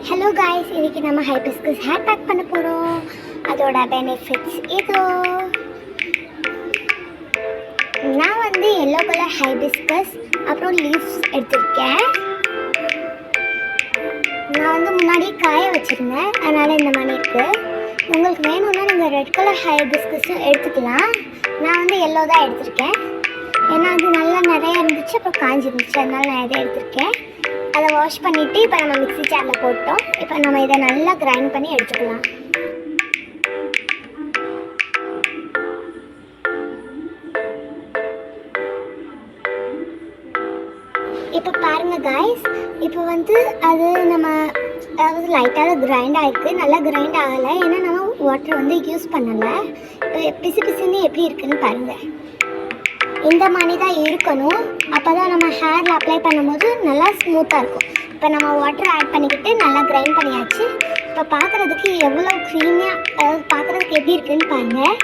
Hello guys, இன்றைக்கி நம்ம hibiscus hair pack பண்ண போகிறோம். அதோட பெனிஃபிட்ஸ் இதோ. நான் வந்து எல்லோ கலர் ஹைபிஸ்கஸ் அப்புறம் லீவ்ஸ் எடுத்திருக்கேன். நான் வந்து முன்னாடி காய வச்சுருந்தேன், அதனால் இந்த மாதிரி இருக்குது. உங்களுக்கு வேணும்னா நீங்கள் ரெட் கலர் ஹைபிஸ்கஸும் எடுத்துக்கலாம். நான் வந்து எல்லோ தான் எடுத்திருக்கேன், ஏன்னா அது நல்லா நிறையா இருந்துச்சு, அப்புறம் காஞ்சிருந்துச்சு, அதனால் நான் இதை எடுத்திருக்கேன். அதை வாஷ் பண்ணிவிட்டு இப்போ நம்ம மிக்ஸி ஜாரில் போட்டோம். இப்போ நம்ம இதை நல்லா கிரைண்ட் பண்ணி எடுத்துக்கலாம். இப்போ பாருங்கள் காய்ஸ், இப்போ வந்து அது நம்ம அதாவது லைட்டாக கிரைண்ட் ஆகிருக்கு, நல்லா கிரைண்ட் ஆகலை, ஏன்னா நம்ம வாட்டர் வந்து யூஸ் பண்ணலை. இப்போ பிசு பிசுன்னு எப்படி இருக்குதுன்னு பாருங்கள். இந்த மாதிரி தான் இருக்கணும், அப்போ தான் நம்ம ஹேரில் அப்ளை பண்ணும்போது நல்லா ஸ்மூத்தாக இருக்கும். இப்போ நம்ம வாட்டர் ஆட் பண்ணிக்கிட்டு நல்லா கிரைண்ட் பண்ணியாச்சு. இப்போ பார்க்குறதுக்கு எவ்வளோ க்ரீமியாக, அதாவது பார்க்குறதுக்கு எப்படி இருக்குதுன்னு பாருங்கள்.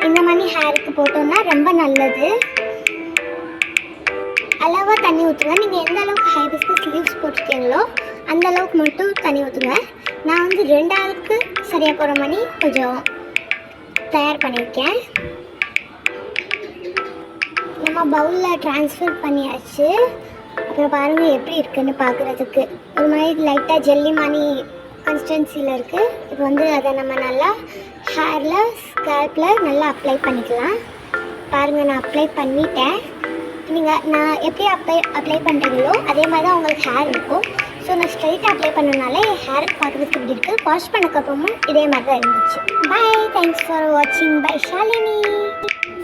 இந்த மாதிரி ஹேருக்கு போட்டோம்னா ரொம்ப நல்லது. அளவாக தண்ணி ஊற்றுங்க. நீங்கள் எந்த அளவுக்கு ஹைபிஸ்கஸ் லீவ்ஸ் போட்டிருக்கீங்களோ அந்த அளவுக்கு மட்டும் தண்ணி ஊற்றுங்க. நான் வந்து 2 ஆளுக்கு சரியாக போகிற மாதிரி கொஞ்சம் தயார் பண்ணியிருக்கேன். நம்ம பவுலில் ட்ரான்ஸ்ஃபர் பண்ணியாச்சு. அப்புறம் பாருங்கள் எப்படி இருக்குதுன்னு பார்க்குறதுக்கு ஒரு மாதிரி லைட்டாக ஜெல்லி மாதிரி கன்சிஸ்டன்சியில் இருக்குது. இப்போ வந்து அதை நம்ம நல்லா ஹேரில் ஸ்கேல்பில் நல்லா அப்ளை பண்ணிக்கலாம். பாருங்கள், நான் அப்ளை பண்ணிட்டேன். நான் எப்படி அப்ளை பண்ணுறீங்களோ அதே மாதிரி தான் உங்களுக்கு ஹேர் இருக்கும். ஸோ நான் ஸ்ட்ரைட்டாக அப்ளை பண்ணனால என் ஹேர் பார்க்குறதுக்கு இப்படி இருக்குது. வாஷ் பண்ணக்கப்புறமும் இதே மாதிரி தான் இருந்துச்சு. பாய், தேங்க்ஸ் ஃபார் வாட்சிங். Bye Shalini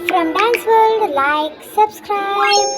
from Dance World. Like, subscribe.